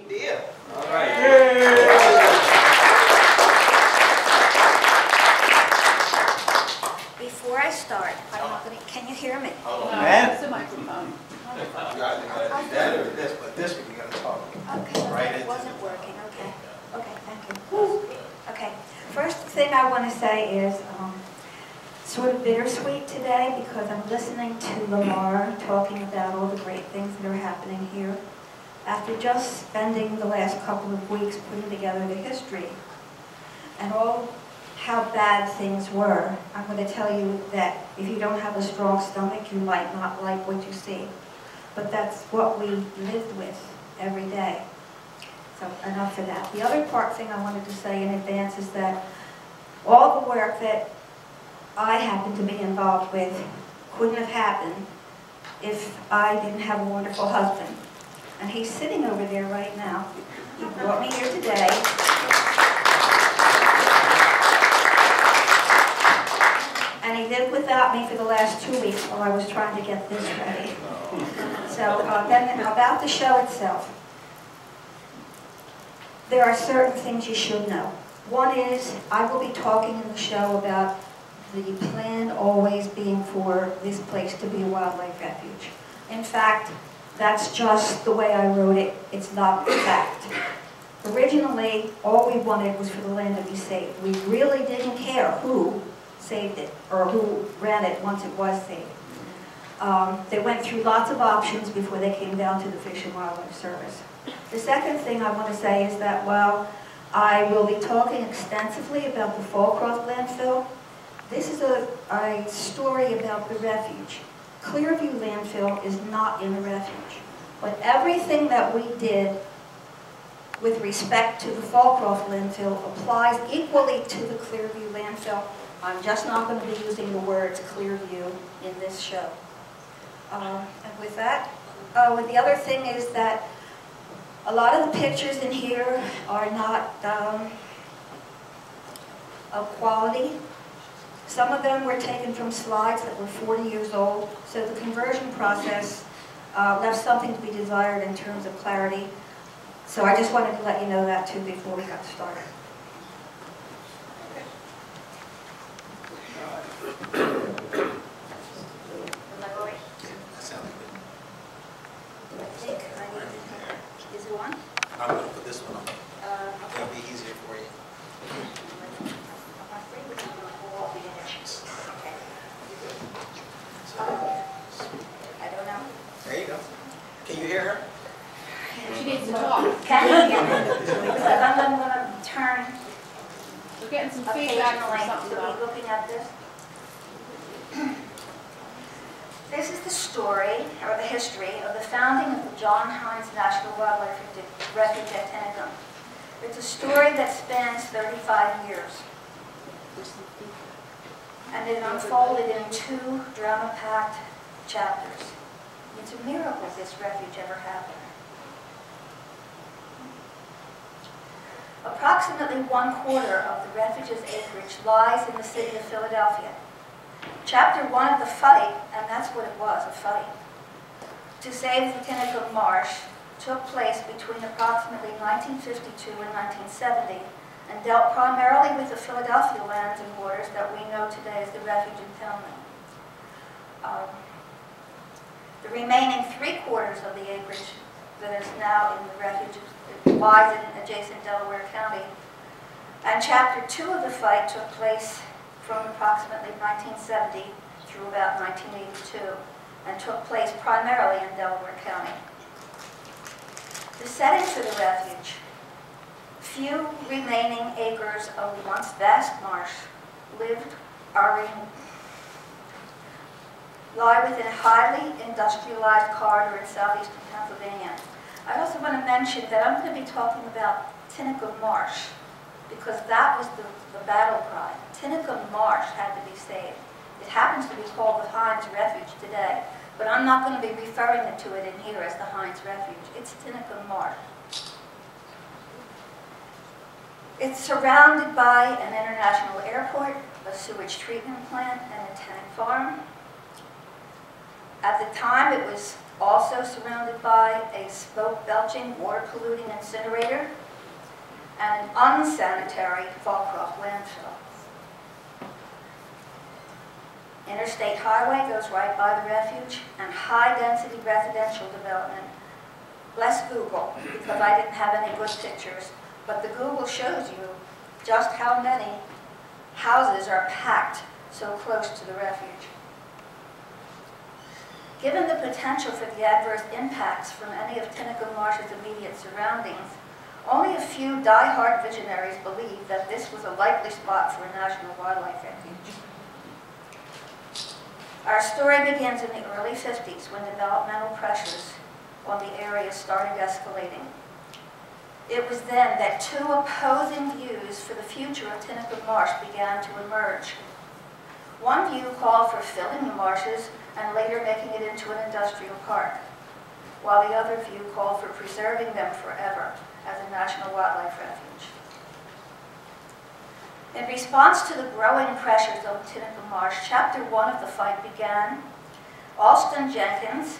Diehl. All right. Before I start, I'm not gonna, can you hear me? Hold on, No, man. it's a microphone. You gotta do that or this, but this one you gotta talk. Okay, Right it into wasn't the- working, okay. Okay, thank you. Okay, first thing I want to say is sort of bittersweet today because I'm listening to Lamar talking about all the great things that are happening here. After just spending the last couple of weeks putting together the history and all how bad things were, I'm going to tell you that if you don't have a strong stomach, you might not like what you see. But that's what we lived with every day. So enough for that. The other thing I wanted to say in advance is that all the work that I happen to be involved with couldn't have happened if I didn't have a wonderful husband. And he's sitting over there right now. He brought me here today. And he lived without me for the last 2 weeks while I was trying to get this ready. So then about the show itself. There are certain things you should know. One is, I will be talking in the show about the plan always being for this place to be a wildlife refuge. In fact, that's just the way I wrote it. It's not the fact. Originally, all we wanted was for the land to be saved. We really didn't care who saved it or who ran it once it was saved. They went through lots of options before they came down to the Fish and Wildlife Service. The second thing I want to say is that while I will be talking extensively about the Fallcroft landfill, this is a story about the refuge. Clearview landfill is not in the refuge, but everything that we did with respect to the Fallcroft landfill applies equally to the Clearview landfill. I'm just not going to be using the words Clearview in this show. And with that, the other thing is that a lot of the pictures in here are not of quality. Some of them were taken from slides that were 40 years old, so the conversion process left something to be desired in terms of clarity. So I just wanted to let you know that too before we got started. That sounds good. I think I need to, is it on? I'm gonna put this one on. It'll be easier for you. I don't know. There you go. Can you hear her? She needs to talk. Can you hear me? Because I'm going to turn We're getting some feedback or occasionally something to about be looking at this. This is the story, or the history, of the founding of the John Heinz National Wildlife Refuge at Tinicum. It's a story that spans 35 years. And it unfolded in 2 drama-packed chapters. It's a miracle this refuge ever happened. Approximately 1/4 of the refuge's acreage lies in the city of Philadelphia. Chapter 1 of the fight, and that's what it was, a fight, to save the Tinicum marsh took place between approximately 1952 and 1970 and dealt primarily with the Philadelphia lands and waters that we know today as the refuge impoundment. The remaining 3/4 of the acreage that is now in the refuge lies in adjacent Delaware County. And Chapter 2 of the fight took place from approximately 1970 through about 1982 and took place primarily in Delaware County. The setting for the refuge: few remaining acres of the once vast marsh lie within a highly industrialized corridor in southeastern Pennsylvania. I also want to mention that I'm going to be talking about Tinicum Marsh because that was the battle cry. Tinicum Marsh had to be saved. It happens to be called the Heinz Refuge today, but I'm not going to be referring to it in here as the Heinz Refuge. It's Tinicum Marsh. It's surrounded by an international airport, a sewage treatment plant, and a tank farm. At the time, it was also surrounded by a smoke-belching, water-polluting incinerator and an unsanitary Fallcroft landfill. Interstate highway goes right by the refuge, and high-density residential development. Less Google, because I didn't have any good pictures, but the Google shows you just how many houses are packed so close to the refuge. Given the potential for the adverse impacts from any of Tinicum Marsh's immediate surroundings, only a few die-hard visionaries believed that this was a likely spot for a national wildlife refuge. Our story begins in the early 50s when developmental pressures on the area started escalating. It was then that two opposing views for the future of Tinicum Marsh began to emerge. One view called for filling the marshes and later making it into an industrial park, while the other view called for preserving them forever as a national wildlife refuge. In response to the growing pressures on Tinicum Marsh, Chapter 1 of the fight began. Alston Jenkins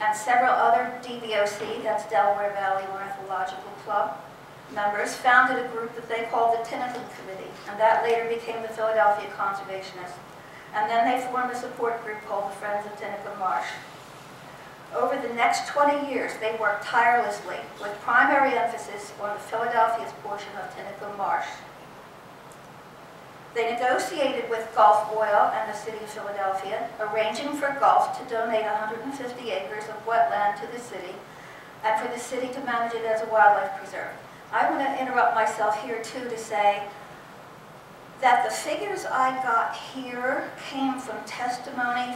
and several other DVOC, that's Delaware Valley Ornithological Club, members founded a group that they called the Tinicum Committee, and that later became the Philadelphia Conservationists. And then they formed a support group called the Friends of Tinicum Marsh. Over the next 20 years, they worked tirelessly with primary emphasis on the Philadelphia's portion of Tinicum Marsh. They negotiated with Gulf Oil and the City of Philadelphia, arranging for Gulf to donate 150 acres of wetland to the city and for the city to manage it as a wildlife preserve. I want to interrupt myself here too to say that the figures I got here came from testimony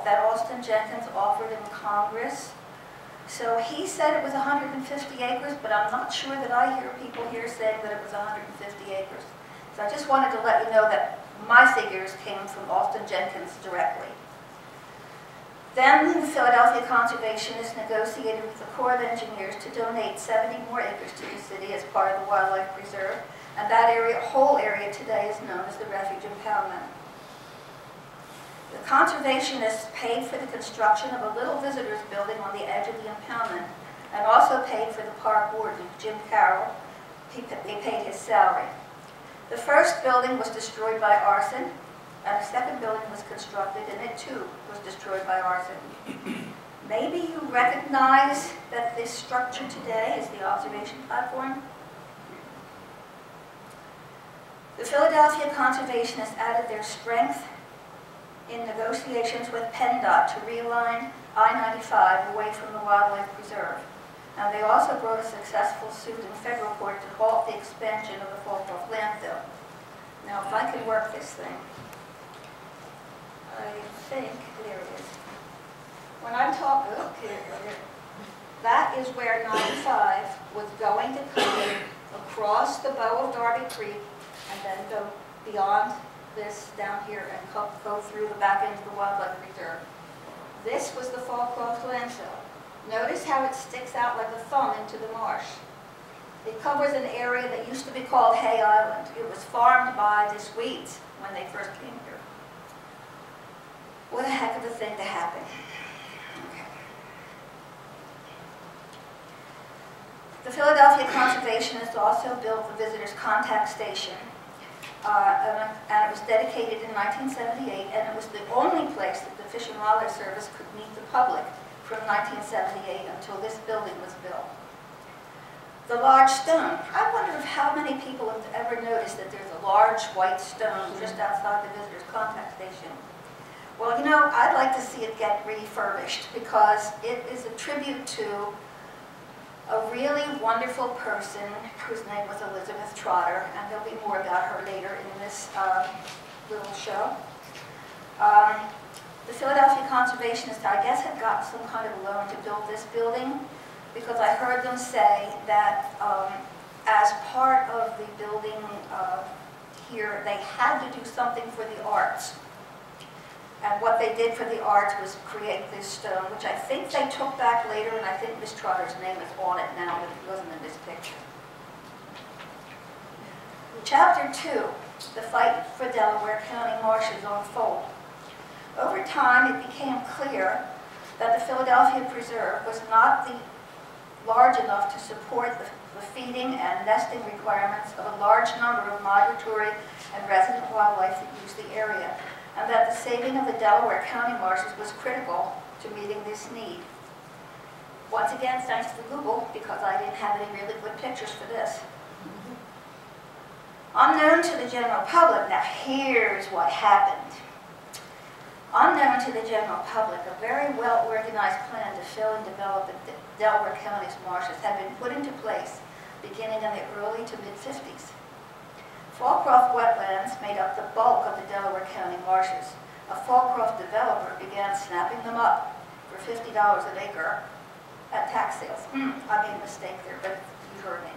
that Alston Jenkins offered in Congress. So he said it was 150 acres, but I'm not sure that I hear people here saying that it was 150 acres. So I just wanted to let you know that my figures came from Alston Jenkins directly. Then the Philadelphia Conservationists negotiated with the Corps of Engineers to donate 70 more acres to the city as part of the wildlife preserve, and that area, whole area today is known as the Refuge impoundment. The Conservationists paid for the construction of a little visitors building on the edge of the impoundment, and also paid for the park warden, Jim Carroll. They paid his salary. The first building was destroyed by arson, and a second building was constructed, and it too was destroyed by arson. Maybe you recognize that this structure today is the observation platform. The Philadelphia Conservationists added their strength in negotiations with PennDOT to realign I-95 away from the wildlife preserve. And they also brought a successful suit in federal court to halt the expansion of the Fallcroft landfill. Now, if I could work this thing, I think, there it is. When I'm talking, that is where 95 was going to come across the bow of Darby Creek and then go beyond this down here and go through the back end of the wildlife reserve. This was the Fallcroft landfill. Notice how it sticks out like a thumb into the marsh. It covers an area that used to be called Hay Island. It was farmed by the Swedes when they first came here. What a heck of a thing to happen. Okay. The Philadelphia Conservationists also built the Visitors Contact Station, and it was dedicated in 1978, and it was the only place that the Fish and Wildlife Service could meet the public from 1978 until this building was built. The large stone. I wonder if how many people have ever noticed that there's a large white stone just outside the Visitors Contact Station. Well, you know, I'd like to see it get refurbished because it is a tribute to a really wonderful person whose name was Elizabeth Trotter, and there'll be more about her later in this little show. The Philadelphia Conservationists, I guess, had got some kind of loan to build this building because I heard them say that as part of the building here, they had to do something for the arts. And what they did for the arts was create this stone, which I think they took back later, and I think Miss Trotter's name is on it now, but it wasn't in this picture. Chapter 2, the fight for Delaware County marshes on fold. Over time, it became clear that the Philadelphia Preserve was not large enough to support the feeding and nesting requirements of a large number of migratory and resident wildlife that use the area, and that the saving of the Delaware County marshes was critical to meeting this need. Once again, thanks to Google, because I didn't have any really good pictures for this. Unknown to the general public, now here's what happened. Unknown to the general public, a very well-organized plan to fill and develop the Delaware County's marshes had been put into place beginning in the early to mid-50s. Fallcroft wetlands made up the bulk of the Delaware County marshes. A Fallcroft developer began snapping them up for $50 an acre at tax sales. I made a mistake there, but you heard me.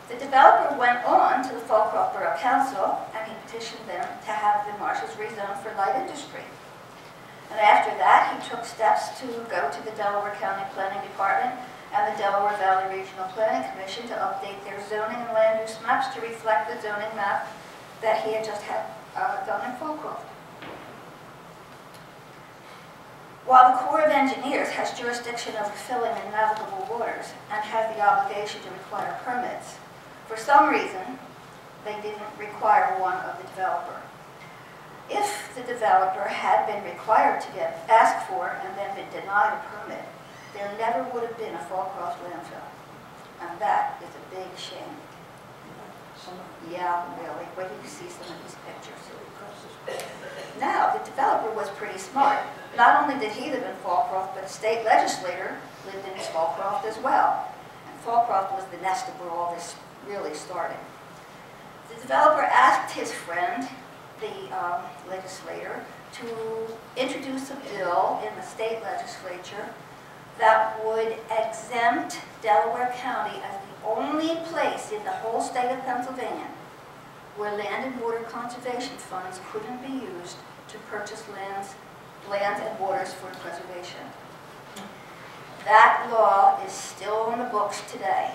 The developer went on to the Fallcroft Borough Council and he petitioned them to have the marshes rezoned for light industry. And after that, he took steps to go to the Delaware County Planning Department and the Delaware Valley Regional Planning Commission to update their zoning and land use maps to reflect the zoning map that he had just had done in Fallcroft. While the Corps of Engineers has jurisdiction over filling in navigable waters and has the obligation to require permits, for some reason, they didn't require one of the developer. If the developer had been required to get asked for and then been denied a permit, there never would have been a Fallcroft landfill. And that is a big shame. Yeah, really. Wait till you see some of these pictures. Now, the developer was pretty smart. Not only did he live in Fallcroft, but a state legislator lived in Fallcroft as well. And Fallcroft was the nest of where all this really started. The developer asked his friend, the legislator, to introduce a bill in the state legislature that would exempt Delaware County as the only place in the whole state of Pennsylvania where land and water conservation funds couldn't be used to purchase lands and waters for preservation. That law is still in the books today.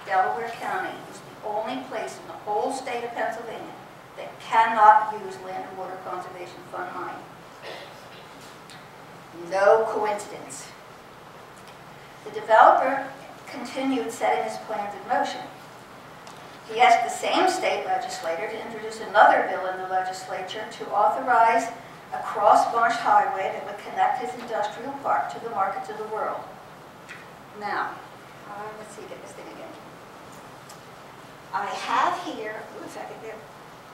Delaware County is the only place in the whole state of Pennsylvania that cannot use land and water conservation fund money. No coincidence. The developer continued setting his plans in motion. He asked the same state legislator to introduce another bill in the legislature to authorize a cross-marsh highway that would connect his industrial park to the markets of the world. Now, let's see, get this thing again. I have here, wait a second there.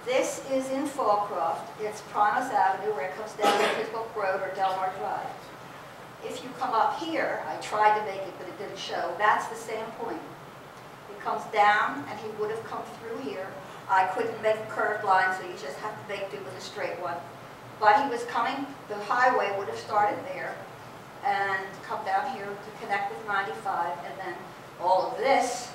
This is in Fallcroft. It's Primus Avenue where it comes down to Pittsburgh Road or Delmar Drive. If you come up here, I tried to make it, but it didn't show. That's the same point. He comes down, and he would have come through here. I couldn't make a curved line, so you just have to make do with a straight one. But he was coming, the highway would have started there and come down here to connect with 95, and then all of this,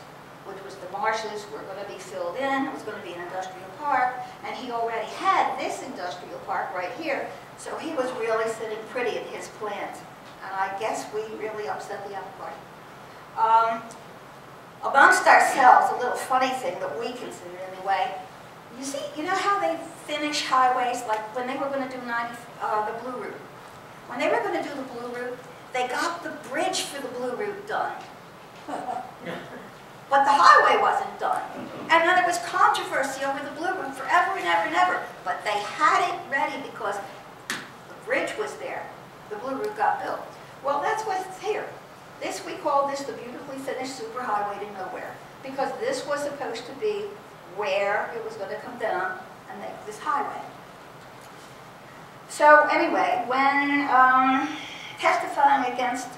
which was the marshes, were going to be filled in. It was going to be an industrial park, and he already had this industrial park right here, so he was really sitting pretty in his plans. And I guess we really upset the apple cart. Amongst ourselves, a little funny thing that we consider anyway, you know how they finish highways, like when they were going to do the Blue Route. When they were going to do the Blue Route, they got the bridge for the Blue Route done. But the highway wasn't done. And then there was controversy over the Blue Route forever and ever and ever. But they had it ready because the bridge was there. The Blue Route got built. Well, that's what's here. We call this the beautifully finished superhighway to nowhere, because this was supposed to be where it was going to come down and make this highway. So anyway, when testifying against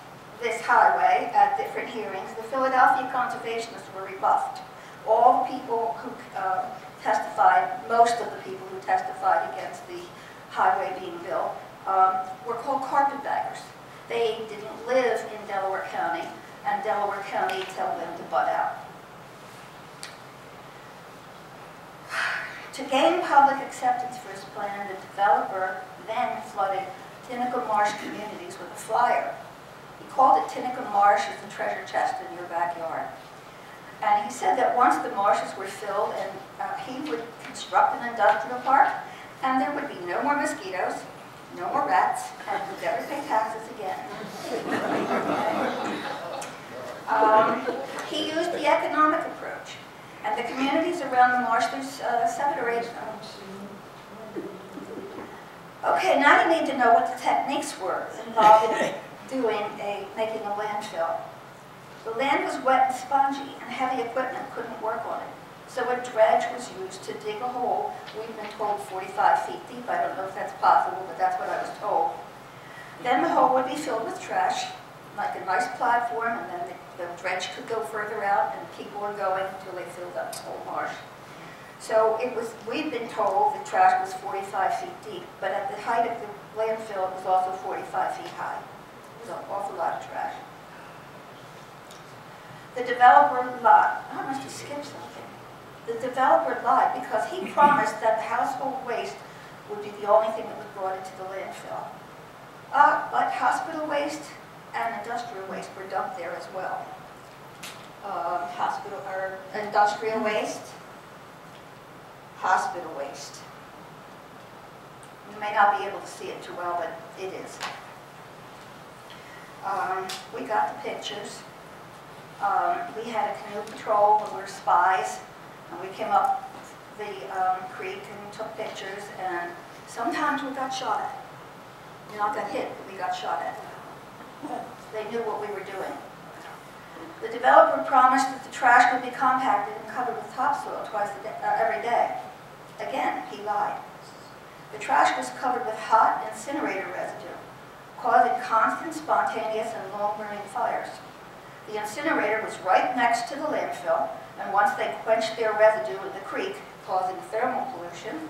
this highway at different hearings, the Philadelphia conservationists were rebuffed. All the people who testified, most of the people who testified against the highway being built, were called carpetbaggers. They didn't live in Delaware County, and Delaware County told them to butt out. To gain public acceptance for his plan, the developer then flooded Tinicum Marsh communities with a flyer. He called it Tinicum Marsh as the treasure chest in your backyard. And he said that once the marshes were filled, and he would construct an industrial park, and there would be no more mosquitoes, no more rats, and would never pay taxes again. He used the economic approach, and the communities around the marsh, there's 7 or 8 of them. Okay, now you need to know what the techniques were involved in making a landfill. The land was wet and spongy, and heavy equipment couldn't work on it. So a dredge was used to dig a hole. We've been told 45 feet deep. I don't know if that's possible, but that's what I was told. Then the hole would be filled with trash, like a nice platform, and then the dredge could go further out, and people were going until they filled up the whole marsh. So we've been told the trash was 45 feet deep, but at the height of the landfill, it was also 45 feet high. It was an awful lot of trash. The developer lied. I must have skipped something. The developer lied because he promised that the household waste would be the only thing that was brought into the landfill. But hospital waste and industrial waste were dumped there as well. Industrial waste, hospital waste. You may not be able to see it too well, but it is. We got the pictures. We had a canoe patrol, but we were spies, and we came up the creek and took pictures, and sometimes we got shot at. We not got hit, but we got shot at. They knew what we were doing. The developer promised that the trash would be compacted and covered with topsoil every day. Again, he lied. The trash was covered with hot incinerator residue, causing constant, spontaneous, and long-burning fires. The incinerator was right next to the landfill, and once they quenched their residue in the creek, causing thermal pollution,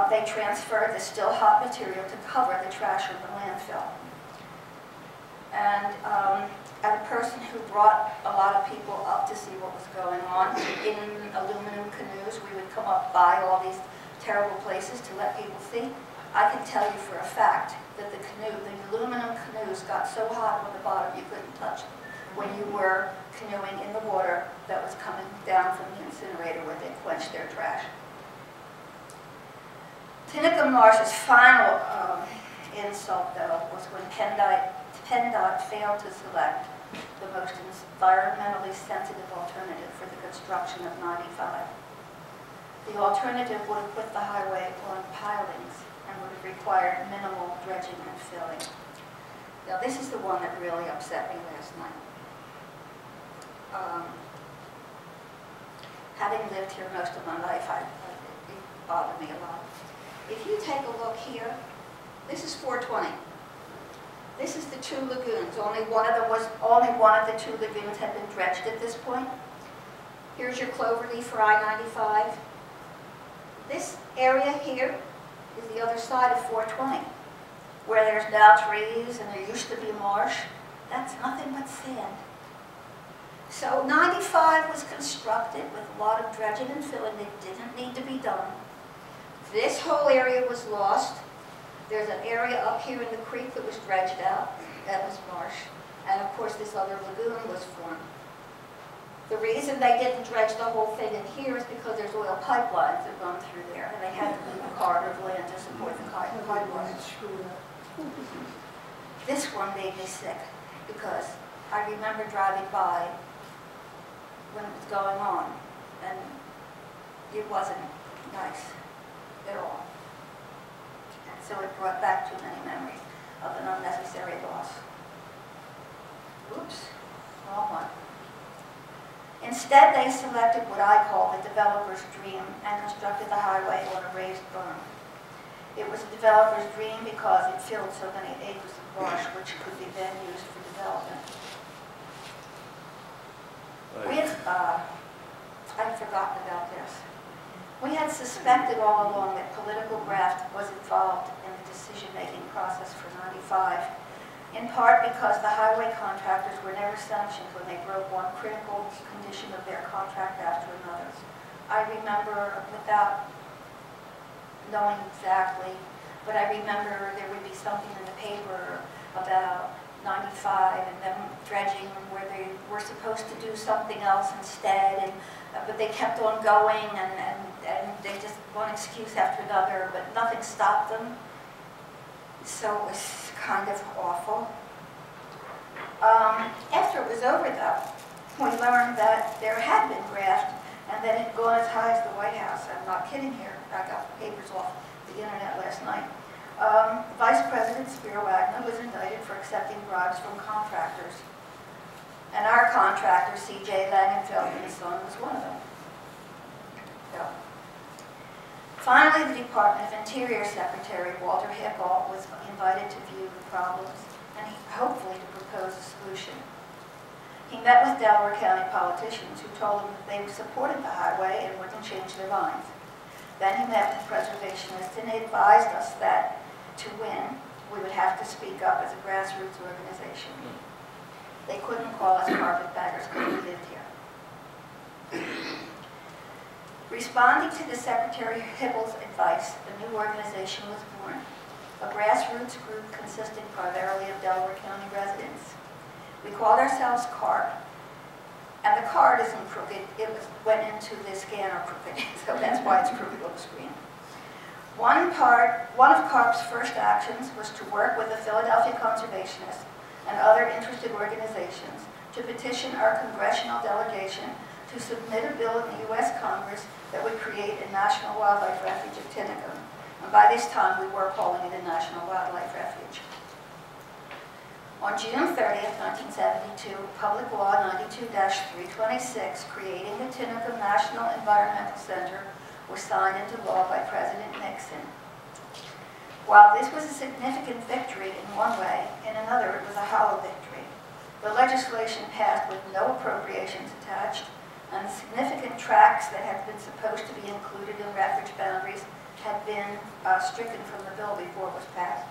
they transferred the still hot material to cover the trash in the landfill. And as a person who brought a lot of people up to see what was going on, in aluminum canoes, we would come up by all these terrible places to let people see. I can tell you for a fact that the aluminum canoes got so hot on the bottom you couldn't touch them when you were canoeing in the water that was coming down from the incinerator where they quenched their trash. Tinicum Marsh's final insult, though, was when PennDOT failed to select the most environmentally sensitive alternative for the construction of 95. The alternative would have put the highway on pilings and would have required minimal dredging and filling. Now, this is the one that really upset me last night. Having lived here most of my life, it bothered me a lot. If you take a look here, this is 420. This is the 2 lagoons. Only one of the 2 lagoons had been dredged at this point. Here's your cloverleaf for I-95. This area here is the other side of 420, where there's now trees and there used to be a marsh. That's nothing but sand. So 95 was constructed with a lot of dredging and filling that didn't need to be done. This whole area was lost. There's an area up here in the creek that was dredged out. That was marsh. And of course this other lagoon was formed. The reason they didn't dredge the whole thing in here is because there's oil pipelines that run through there, and they had to move a corridor of land to support the pipelines. This one made me sick because I remember driving by when it was going on, and it wasn't nice at all. And so it brought back too many memories of an unnecessary loss. Oops, wrong one. Instead, they selected what I call the developer's dream and constructed the highway on a raised berm. It was a developer's dream because it filled so many acres of marsh which could be then used for development. I'd forgotten about this. We had suspected all along that political graft was involved in the decision-making process for 95, in part because the highway contractors were never sanctioned when they broke one critical condition of their contract after another. I remember, without knowing exactly, but I remember there would be something in the paper about 95 and them dredging where they were supposed to do something else instead, but they kept on going and they just one excuse after another, but nothing stopped them. So it was kind of awful. After it was over, though, we learned that there had been graft and that it had gone as high as the White House. I'm not kidding here. I got the papers off the internet last night. Vice President Spiro Agnew was indicted for accepting bribes from contractors. And our contractor, C.J. Langenfeld and Son, was one of them. So. Finally, the Department of Interior Secretary, Walter Hickel, was invited to view the problems and hopefully to propose a solution. He met with Delaware County politicians who told him that they supported the highway and wouldn't change their minds. Then he met with preservationists and they advised us that to win, we would have to speak up as a grassroots organization. They couldn't call us carpetbaggers because we lived here. Responding to the Secretary Hickel's advice, a new organization was born, a grassroots group consisting primarily of Delaware County residents. We called ourselves CARP, and the card isn't crooked, went into the scanner crooked, so that's why it's crooked on the screen. One of CARP's first actions was to work with the Philadelphia Conservationists and other interested organizations to petition our congressional delegation to submit a bill in the U.S. Congress that would create a National Wildlife Refuge at Tinicum. And by this time, we were calling it a National Wildlife Refuge. On June 30th, 1972, Public Law 92-326, creating the Tinicum National Environmental Center, was signed into law by President Nixon. While this was a significant victory in one way, in another it was a hollow victory. The legislation passed with no appropriations attached, and the significant tracts that had been supposed to be included in refuge boundaries had been stricken from the bill before it was passed.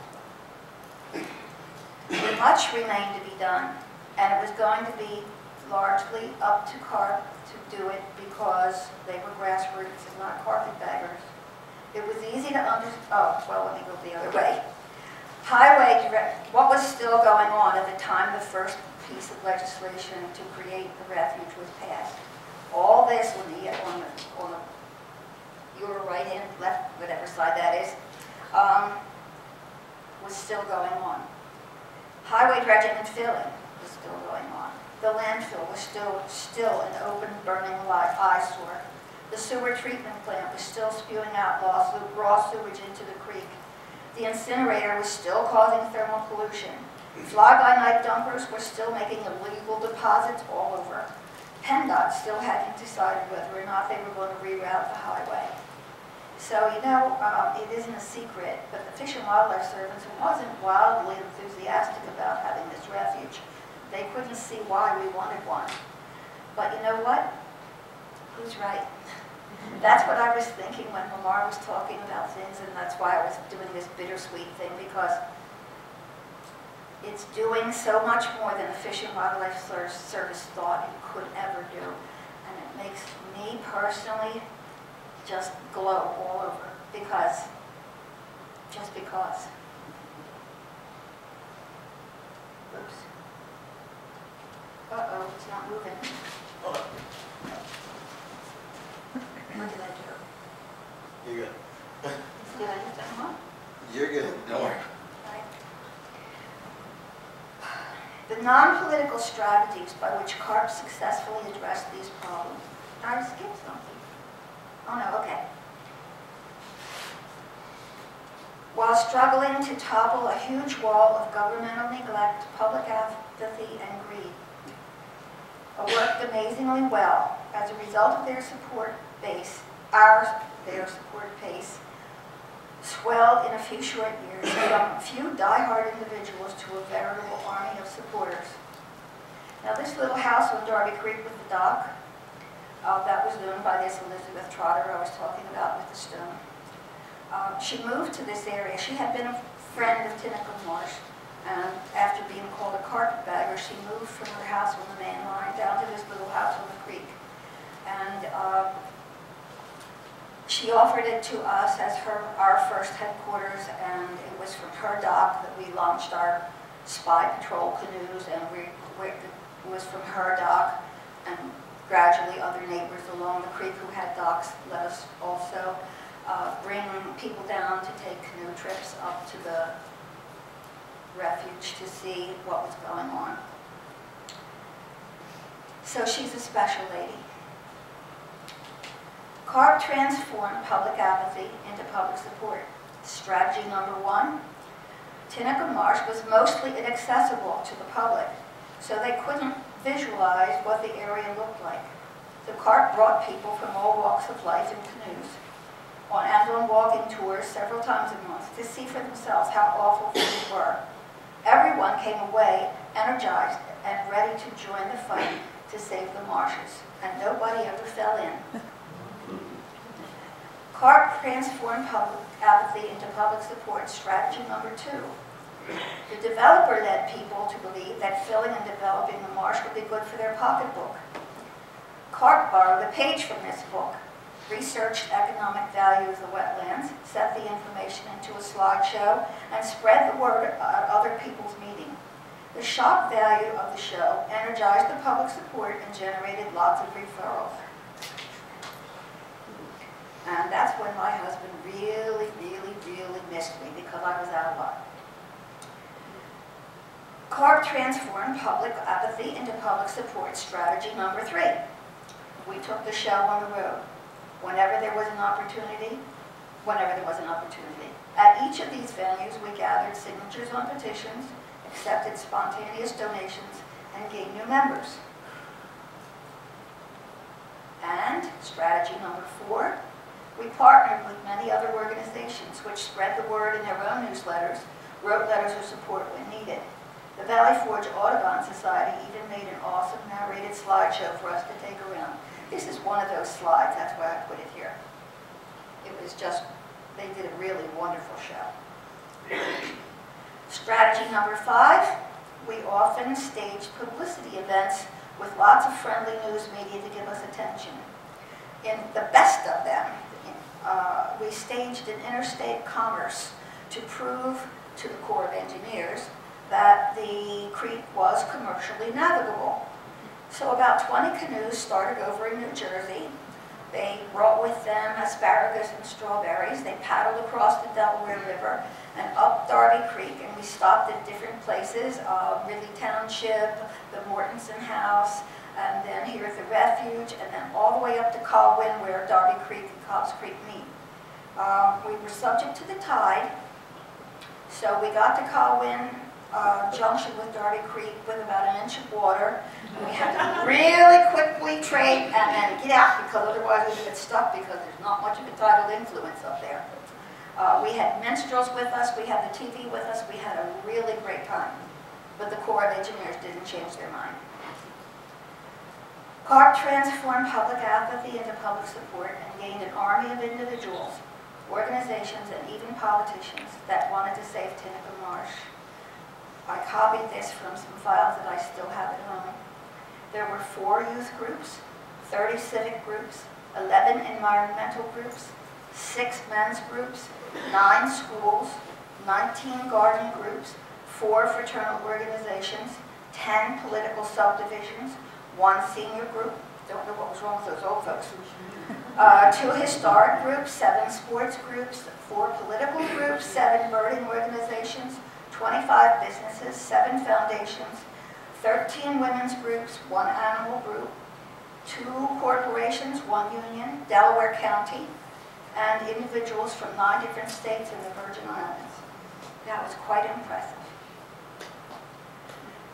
Much remained to be done, and it was going to be largely up to CARP to do it because they were grassroots and not carpetbaggers. It was easy to understand. Oh, well, let me go the other way. What was still going on at the time the first piece of legislation to create the refuge was passed? All this on your right hand, left, whatever side that is, was still going on. Highway dredging and filling was still going on. The landfill was still an open, burning eyesore. The sewer treatment plant was still spewing out raw sewage into the creek. The incinerator was still causing thermal pollution. Fly-by-night dumpers were still making illegal deposits all over. PennDOT still hadn't decided whether or not they were going to reroute the highway. So, you know, it isn't a secret, but the Fish and Wildlife Service wasn't wildly enthusiastic about having this refuge. They couldn't see why we wanted one. But you know what? Who's right? That's what I was thinking when Lamar was talking about things, and that's why I was doing this bittersweet thing, because it's doing so much more than the Fish and Wildlife Service thought it could ever do. And it makes me personally just glow all over, just because. Oops. Uh-oh, it's not moving. What did I do? You're good. Did I hit that one? You're good. Don't worry. Right. The non-political strategies by which CARP successfully addressed these problems. I skipped something. Oh no, okay. While struggling to topple a huge wall of governmental neglect, public apathy, and greed, worked amazingly well. As a result of their support base, their support base swelled in a few short years from a few die-hard individuals to a veritable army of supporters. Now this little house on Darby Creek with the dock, that was owned by this Elizabeth Trotter I was talking about with the stone. She moved to this area. She had been a friend of Tinicum Marsh, and after being called a carpetbagger, she moved from her house on the main line down to this little house on the creek. And she offered it to us as our first headquarters, and it was from her dock that we launched our spy patrol canoes, and it was from her dock, and gradually other neighbors along the creek who had docks let us also bring people down to take canoe trips up to the Refuge to see what was going on. So she's a special lady. CARP transformed public apathy into public support. Strategy number 1, Tinicum Marsh was mostly inaccessible to the public, so they couldn't visualize what the area looked like. The CARP brought people from all walks of life in canoes on walking tours several times a month to see for themselves how awful things were. Everyone came away energized and ready to join the fight to save the marshes, and nobody ever fell in. CARP transformed public apathy into public support. Strategy number 2. The developer led people to believe that filling and developing the marsh would be good for their pocketbook. CARP borrowed a page from this book, researched economic value of the wetlands, set the information into a slideshow, and spread the word at other people's meeting. The shock value of the show energized the public support and generated lots of referrals. And that's when my husband really missed me, because I was out a lot. CARP transformed public apathy into public support. Strategy number 3. We took the show on the road. Whenever there was an opportunity. At each of these venues, we gathered signatures on petitions, accepted spontaneous donations, and gained new members. And strategy number 4, we partnered with many other organizations which spread the word in their own newsletters, wrote letters of support when needed. The Valley Forge Audubon Society even made an awesome narrated slideshow for us to take around. This is one of those slides, that's why I put it here. It was just, they did a really wonderful show. Strategy number 5, we often staged publicity events with lots of friendly news media to give us attention. In the best of them, we staged an interstate commerce to prove to the Corps of Engineers that the creek was commercially navigable. So about 20 canoes started over in New Jersey. They brought with them asparagus and strawberries. They paddled across the Delaware River and up Darby Creek, and we stopped at different places, Ridley Township, the Mortensen House, and then here at the Refuge, and then all the way up to Colwyn, where Darby Creek and Cobbs Creek meet. We were subject to the tide, so we got to Colwyn Junction with Darby Creek with about an inch of water. And we had to really quickly trade and then get out, because otherwise we would get stuck, because there's not much of a tidal influence up there. We had minstrels with us, we had the TV with us, we had a really great time. But the Corps of Engineers didn't change their mind. CARP transformed public apathy into public support and gained an army of individuals, organizations, and even politicians that wanted to save Tinicum Marsh. I copied this from some files that I still have at home. There were 4 youth groups, 30 civic groups, 11 environmental groups, 6 men's groups, 9 schools, 19 garden groups, 4 fraternal organizations, 10 political subdivisions, 1 senior group, don't know what was wrong with those old folks, 2 historic groups, 7 sports groups, 4 political groups, 7 birding organizations, 25 businesses, 7 foundations, 13 women's groups, 1 animal group, 2 corporations, 1 union, Delaware County, and individuals from 9 different states in the Virgin Islands. That was quite impressive.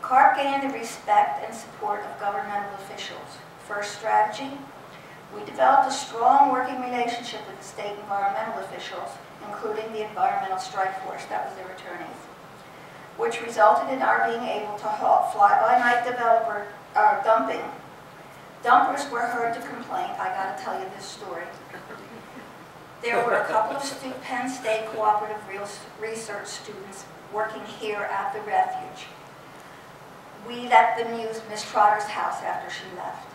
CARP gained the respect and support of governmental officials. First strategy, we developed a strong working relationship with the state environmental officials, including the Environmental Strike Force, that was their attorneys, which resulted in our being able to halt fly-by-night dumping. Dumpers were heard to complain. I got to tell you this story. There were a couple of Penn State Cooperative Research students working here at the Refuge. We let them use Miss Trotter's house after she left.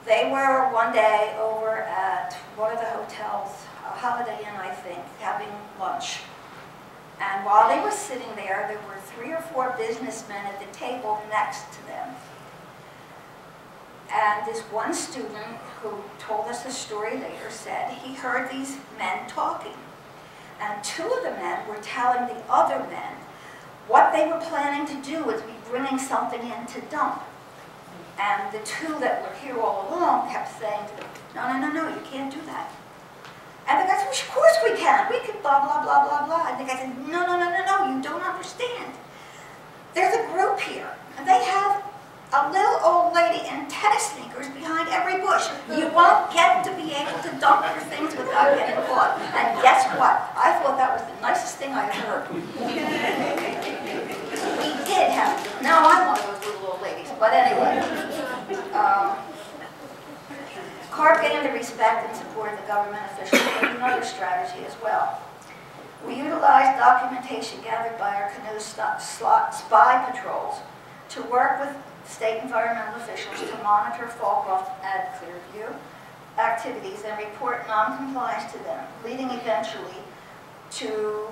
They were one day over at one of the hotels, Holiday Inn, I think, having lunch. And while they were sitting there, there were 3 or 4 businessmen at the table next to them. And this one student who told us the story later said he heard these men talking. And two of the men were telling the other men what they were planning to do was be bringing something in to dump. And the two that were here all along kept saying to them, no, you can't do that. And the guy said, well, of course we can. We can blah, blah, blah, blah, blah. And the guy said, no, you don't understand. There's a group here, and they have a little old lady in tennis sneakers behind every bush. You won't get to be able to dump your things without getting caught. And guess what? I thought that was the nicest thing I heard. We did have, no, I'm one of those little old ladies, but anyway. CARP gained the respect and support of the government officials with another strategy as well. We utilized documentation gathered by our canoe spy patrols to work with state environmental officials to monitor Fallcroft and Clearview activities and report non-compliance to them, leading eventually to,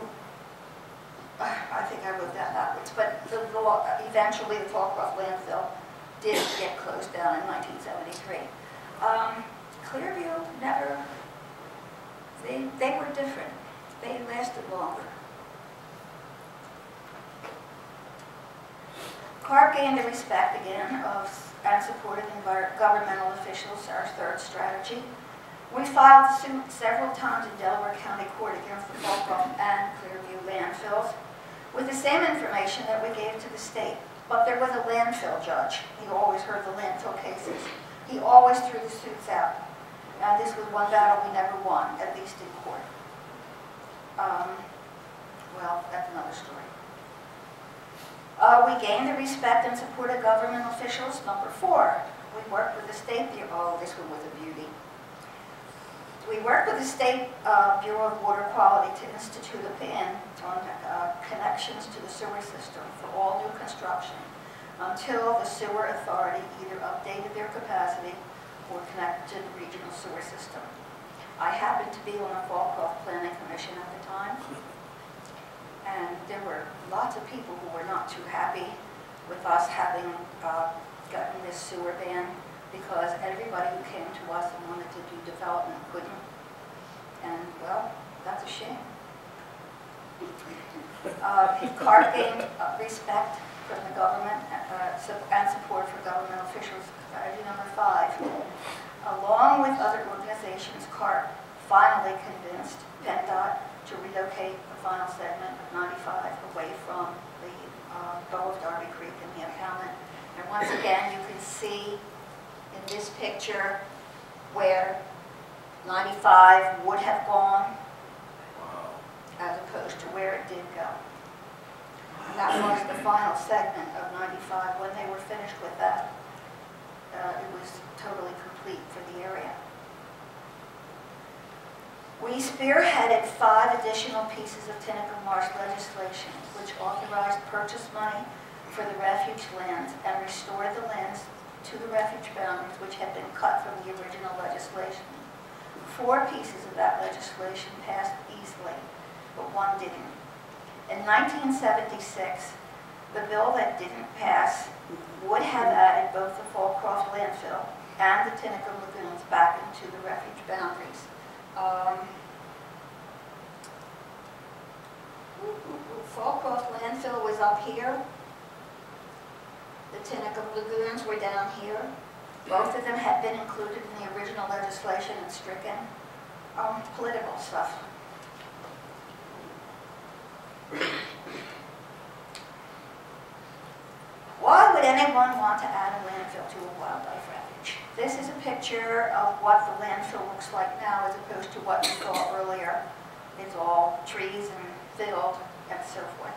I think I wrote that backwards, but eventually the Fallcroft landfill did get closed down in 1973. Clearview never, they were different. They lasted longer. CARP gained the respect again of and supported governmental officials, our third strategy. We filed suit several times in Delaware County Court against the Fallcroft and Clearview landfills with the same information that we gave to the state. But there was a landfill judge. He always heard the landfill cases. He always threw the suits out. And this was one battle we never won, at least in court. Well, that's another story. We gained the respect and support of government officials. Number 4, we worked with the State Bureau. Oh, this one was a beauty. We worked with the State Bureau of Water Quality to institute a ban on connections to the sewer system for all new construction until the sewer authority either updated their capacity or connected to the regional sewer system. I happened to be on the Fallcroft Planning Commission at the time, and there were lots of people who were not too happy with us having gotten this sewer ban because everybody who came to us and wanted to do development couldn't. And, well, that's a shame. CARP gained respect from the government and support for government officials. Strategy number 5. Along with other organizations, CARP finally convinced PennDOT to relocate the final segment of 95 away from the bow of Darby Creek and the impoundment. And once again, you can see in this picture where 95 would have gone as opposed to where it did go. And that was the final segment of 95. When they were finished with that, it was totally complete for the area. We spearheaded 5 additional pieces of Tinicum Marsh legislation, which authorized purchase money for the refuge lands and restored the lands to the refuge boundaries which had been cut from the original legislation. 4 pieces of that legislation passed easily, but 1 didn't. In 1976, the bill that didn't pass would have added both the Fallcroft landfill and the Tinicum lagoons back into the refuge boundaries. Fallcroft landfill was up here. The Tinicum lagoons were down here. Both of them had been included in the original legislation and stricken. Political stuff. Why would anyone want to add a landfill to a wildlife refuge? This is a picture of what the landfill looks like now as opposed to what we saw earlier. It's all trees and field and so forth.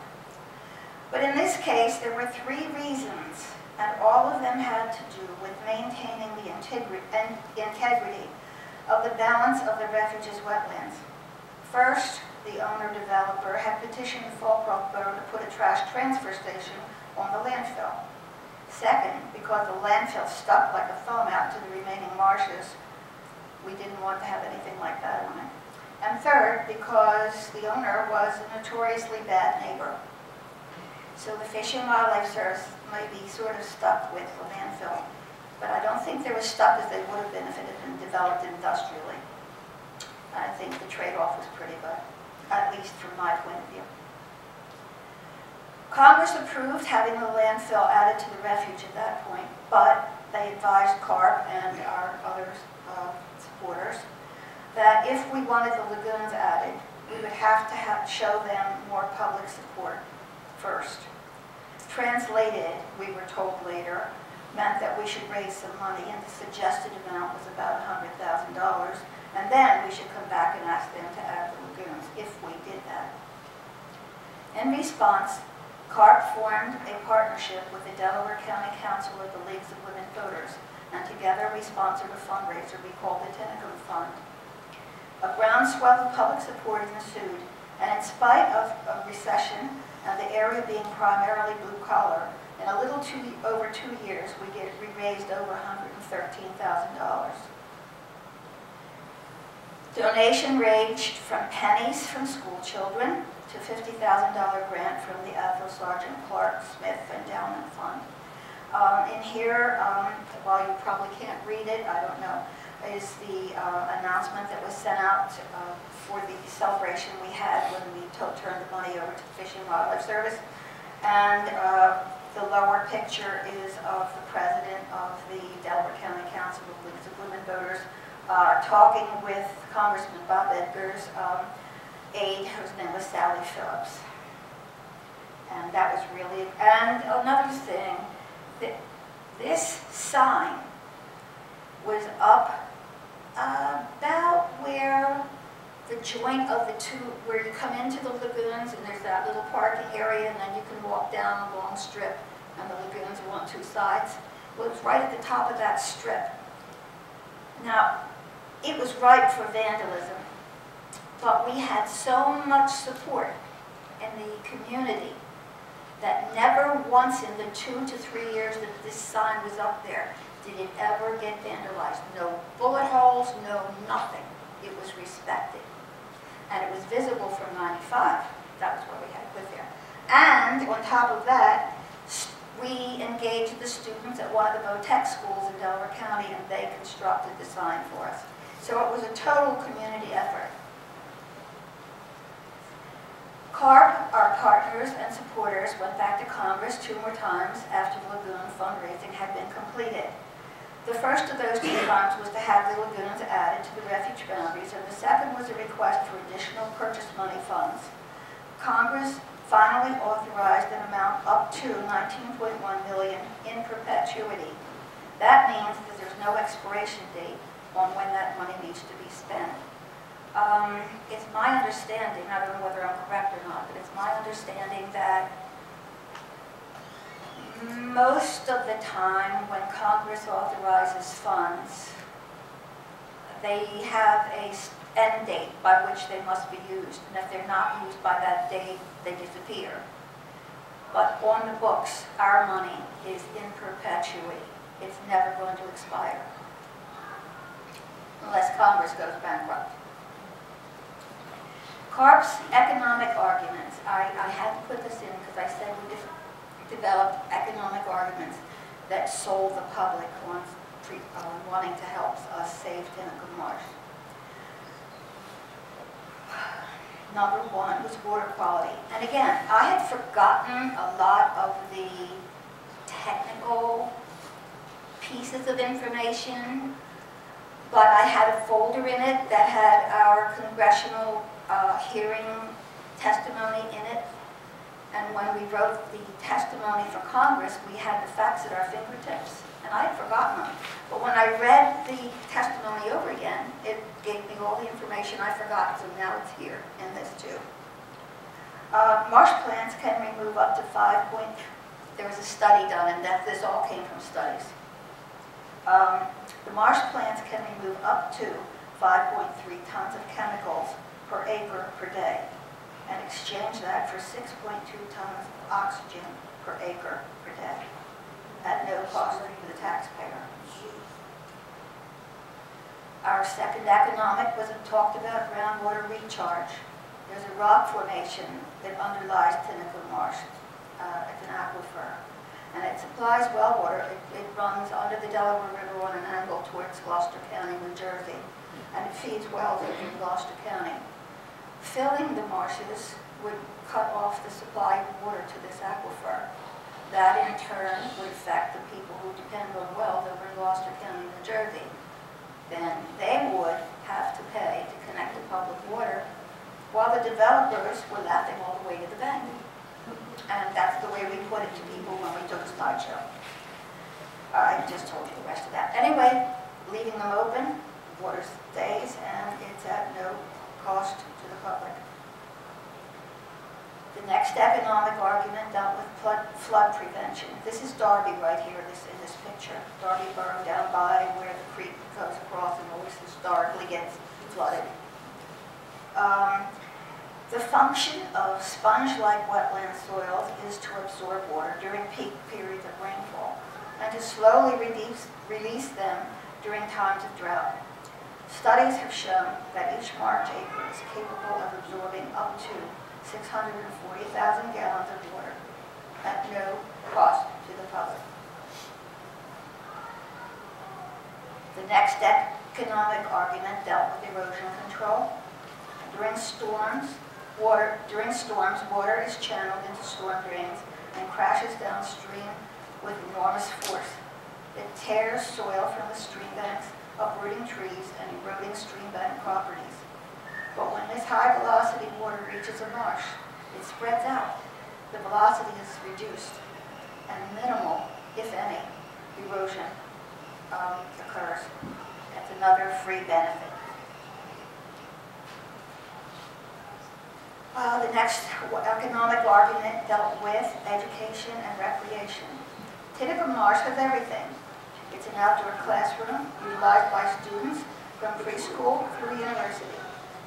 But in this case, there were 3 reasons, and all of them had to do with maintaining the integrity of the balance of the refuge's wetlands. First, the owner-developer had petitioned the Fallcroft Borough to put a trash transfer station on the landfill. Second, because the landfill stuck like a thumb out to the remaining marshes, we didn't want to have anything like that on it. And third, because the owner was a notoriously bad neighbor. So the Fish and Wildlife Service may be sort of stuck with the landfill, but I don't think they were stuck as they would have been if it had been developed industrially. I think the trade-off was pretty good. at least from my point of view. Congress approved having the landfill added to the refuge at that point, but they advised CARP and our other supporters that if we wanted the lagoons added, we would have to show them more public support first. Translated, we were told later, meant that we should raise some money, and the suggested amount was about $100,000, and then we should come back and ask them to add the lagoons, if we did that. In response, CARP formed a partnership with the Delaware County Council of the Leagues of Women Voters, and together we sponsored a fundraiser we called the Tinicum Fund. A groundswell of public support ensued, and in spite of a recession and the area being primarily blue-collar, in a little over 2 years, we raised over $113,000. Donation ranged from pennies from school children to $50,000 grant from the Ethel Sergeant Clark Smith Endowment Fund. In here, while you probably can't read it, I don't know, is the announcement that was sent out for the celebration we had when we turned the money over to the Fish and Wildlife Service. And the lower picture is of the president of the Delaware County Council of Leagues of Women Voters talking with Congressman Bob Edgar's aide, whose name was Sally Phillips. And that was really, and another thing, this sign was up about where the joint of the two, where you come into the lagoons and there's that little parking area and then you can walk down a long strip and the lagoons are on two sides. Well, it was right at the top of that strip. Now, it was ripe for vandalism, but we had so much support in the community that never once in the 2 to 3 years that this sign was up there did it ever get vandalized. No bullet holes, no nothing. It was respected. And it was visible from 95. That was what we had put there. And on top of that, we engaged the students at one of the Vo-Tech schools in Delaware County, and they constructed the sign for us. So it was a total community effort. CARP, our partners and supporters, went back to Congress 2 more times after the lagoon fundraising had been completed. The first of those 2 times was to have the lagoons added to the refuge boundaries, and the second was a request for additional purchase money funds. Congress finally authorized an amount up to $19.1 million in perpetuity. That means that there's no expiration date on when that money needs to be spent. It's my understanding, I don't know whether I'm correct or not, but it's my understanding that most of the time when Congress authorizes funds, they have an end date by which they must be used. And if they're not used by that date, they disappear. But on the books, our money is in perpetuity. It's never going to expire. Unless Congress goes bankrupt. CARP's economic arguments. I had to put this in because I said we just developed economic arguments that sold the public on wanting to help us save Tinicum Marsh. Number 1 was water quality. And again, I had forgotten a lot of the technical pieces of information, but I had a folder in it that had our congressional hearing testimony in it. And when we wrote the testimony for Congress, we had the facts at our fingertips. And I had forgotten them. But when I read the testimony over again, it gave me all the information I forgot. So now it's here in this too. Marsh plants can remove up to 5 point. There was a study done, and this all came from studies. The marsh plants can remove up to 5.3 tons of chemicals per acre per day, and exchange that for 6.2 tons of oxygen per acre per day, at no cost to the taxpayer. Our second economic was talked about groundwater recharge. There's a rock formation that underlies Tinicum Marsh. It's an aquifer, and it supplies well water. It runs under the Delaware River on an angle towards Gloucester County, New Jersey, and it feeds wells in Gloucester County. Filling the marshes would cut off the supply of water to this aquifer. That in turn would affect the people who depend on wells over in Gloucester County, New Jersey. Then they would have to pay to connect to public water, while the developers were laughing all the way to the bank. And that's the way we put it to people when we took a slideshow. I just told you the rest of that. Anyway, leaving them open, water stays, and it's at no cost to the public. The next economic argument dealt with flood prevention. This is Darby right here in this picture. Darby Borough down by where the creek goes across and always historically gets flooded. The function of sponge-like wetland soils is to absorb water during peak periods of rainfall and to slowly release them during times of drought. Studies have shown that each marsh acre is capable of absorbing up to 640,000 gallons of water at no cost to the public. The next economic argument dealt with erosion control. During storms, water is channeled into storm drains and crashes downstream with enormous force. It tears soil from the stream banks, uprooting trees and eroding stream bank properties. But when this high-velocity water reaches a marsh, it spreads out. The velocity is reduced, and minimal, if any, erosion occurs. That's another free benefit. The next economic argument dealt with education and recreation. Tinicum Marsh has everything. It's an outdoor classroom utilized by students from preschool through university.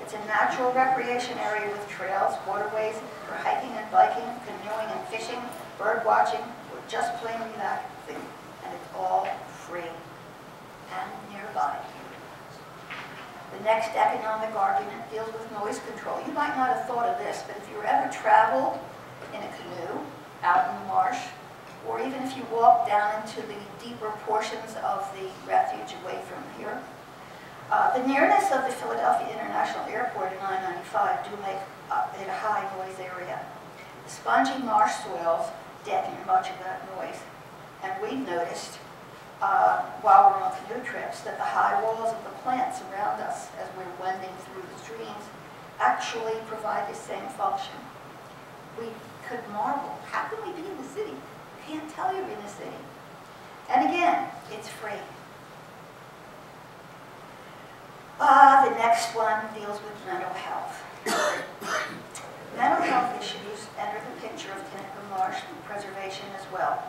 It's a natural recreation area with trails, waterways for hiking and biking, canoeing and fishing, bird watching, or just plain relaxing. And it's all free and nearby. The next economic argument deals with noise control. You might not have thought of this, but if you ever traveled in a canoe out in the marsh, or even if you walk down into the deeper portions of the refuge away from here, the nearness of the Philadelphia International Airport in I-95 do make it a high noise area. The spongy marsh soils deaden much of that noise, and we've noticed while we're on canoe trips that the high walls of the plants around us as we're wending through the streams actually provide the same function. We could marvel, how can we be in the city? Can't tell you're in the city. And again, it's free. The next one deals with mental health. Mental health issues enter the picture of Tinicum Marsh preservation as well.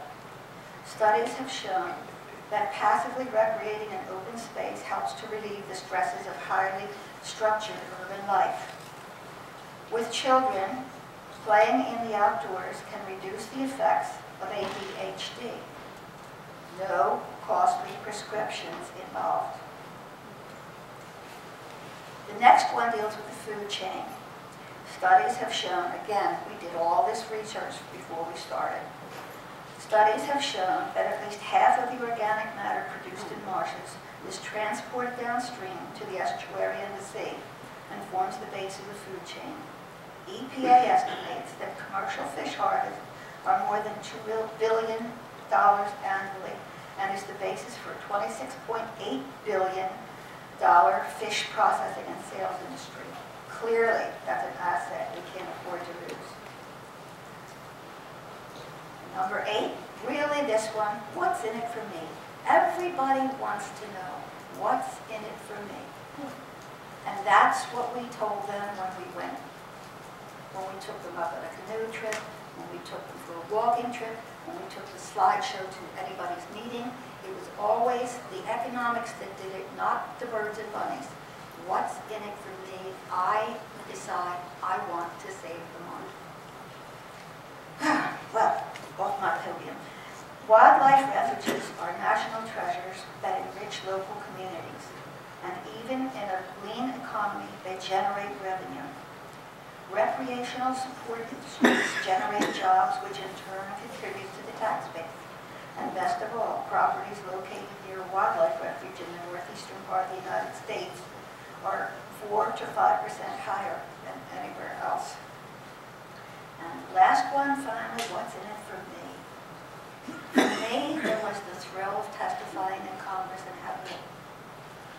Studies have shown that passively recreating an open space helps to relieve the stresses of highly structured urban life. With children, playing in the outdoors can reduce the effects of ADHD. No costly prescriptions involved. The next one deals with the food chain. Studies have shown, again, we did all this research before we started. Studies have shown that at least half of the organic matter produced in marshes is transported downstream to the estuary and the sea and forms the base of the food chain. EPA estimates that commercial fish harvests are more than $2 billion annually and is the basis for a $26.8 billion fish processing and sales industry. Clearly, that's an asset we can't afford to lose. Number 8, really this one, what's in it for me? Everybody wants to know, what's in it for me? And that's what we told them when we went. When we took them up on a canoe trip, when we took them for a walking trip, when we took the slideshow to anybody's meeting, it was always the economics that did it, not the birds and bunnies. What's in it for me? I decide I want to save the money. Well, off my podium. Wildlife refuges are national treasures that enrich local communities. And even in a lean economy, they generate revenue. Recreational support industries generate jobs which in turn contribute to the tax base. And best of all, properties located near a wildlife refuge in the northeastern part of the United States are 4 to 5% higher than anywhere else. And the last one, finally, what's in it for me? For me, there was the thrill of testifying in Congress and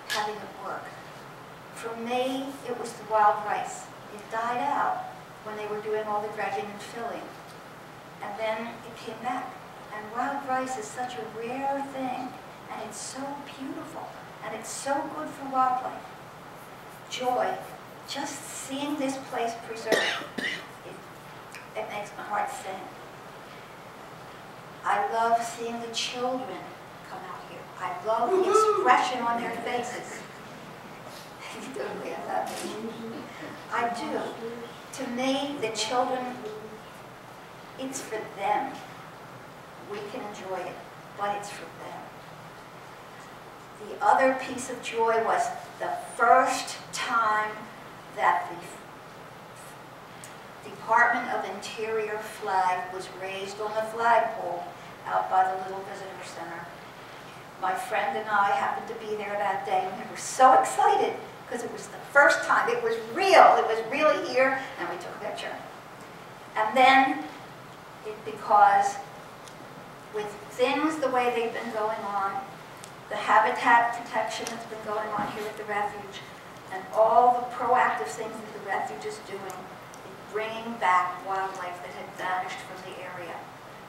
having it work. For me, it was the wild rice. It died out when they were doing all the dredging and filling. And then it came back. And wild rice is such a rare thing, and it's so beautiful, and it's so good for wildlife. Joy, just seeing this place preserved, it makes my heart sing. I love seeing the children come out here. I love the expression on their faces. You don't laugh at me. I do. To me, the children, it's for them. We can enjoy it, but it's for them. The other piece of joy was the first time that the Department of Interior flag was raised on the flagpole out by the little visitor center. My friend and I happened to be there that day, and we were so excited because it was the first time. It was real. It was really here, and we took a picture. And then, because with things the way they've been going on, the habitat protection that's been going on here at the Refuge, and all the proactive things that the Refuge is doing in bringing back wildlife that had vanished from the area.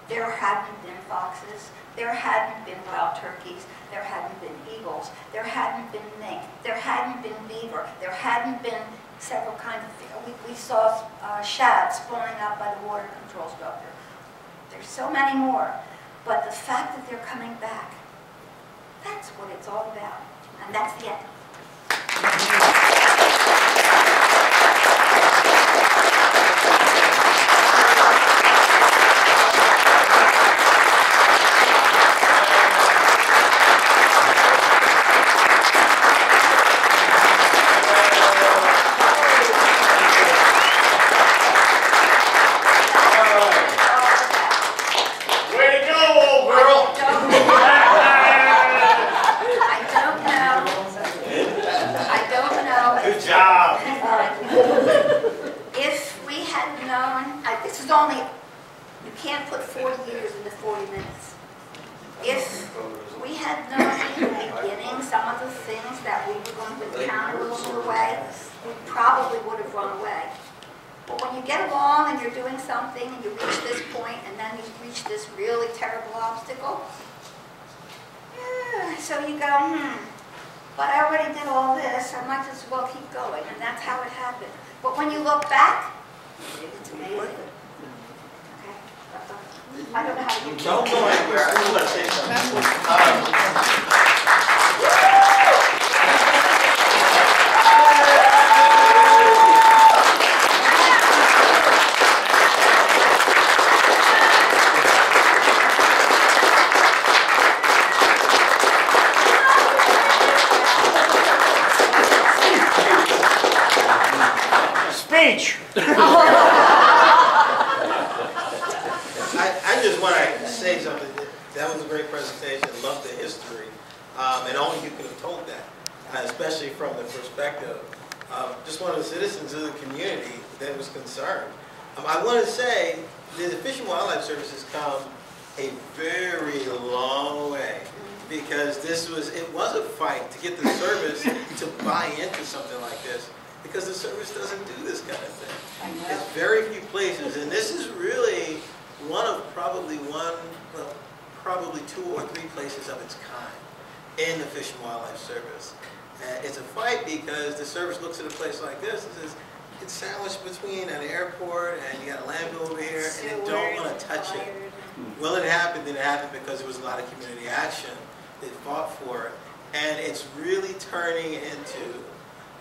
There hadn't been foxes, there hadn't been wild turkeys, there hadn't been eagles, there hadn't been mink, there hadn't been beaver, there hadn't been several kinds of, we saw shad spawning out by the water control structure. There's so many more, but the fact that they're coming back, that's what it's all about, and that's the end. But I already did all this, I might as well keep going, and that's how it happened. But when you look back, it's amazing. Okay? I don't know how to do it. Don't go anywhere. I just want to say something. I just want to say something. That was a great presentation. Love the history. And only you could have told that, especially from the perspective of just one of the citizens of the community that was concerned. I want to say that the Fish and Wildlife Service has come a very long way, because it was a fight to get the service to buy into something like this, because the service doesn't do this kind of thing. There's very few places, and this is really one of probably 2 or 3 places of its kind in the Fish and Wildlife Service. It's a fight because the service looks at a place like this and says, it's sandwiched between an airport and you got a landfill over here, and they don't want to touch it. Well, it happened, and it happened because there was a lot of community action. They fought for it, and it's really turning into,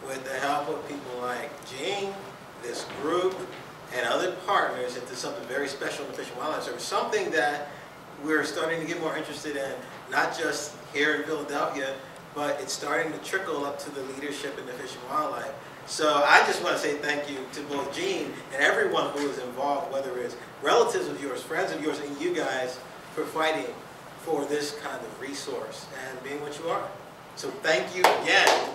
with the help of people like Gene, this group, and other partners, into something very special in the Fish and Wildlife Service, something that we're starting to get more interested in, not just here in Philadelphia, but it's starting to trickle up to the leadership in the Fish and Wildlife. So I just want to say thank you to both Gene and everyone who is involved, whether it's relatives of yours, friends of yours, and you guys, for fighting for this kind of resource and being what you are. So thank you again.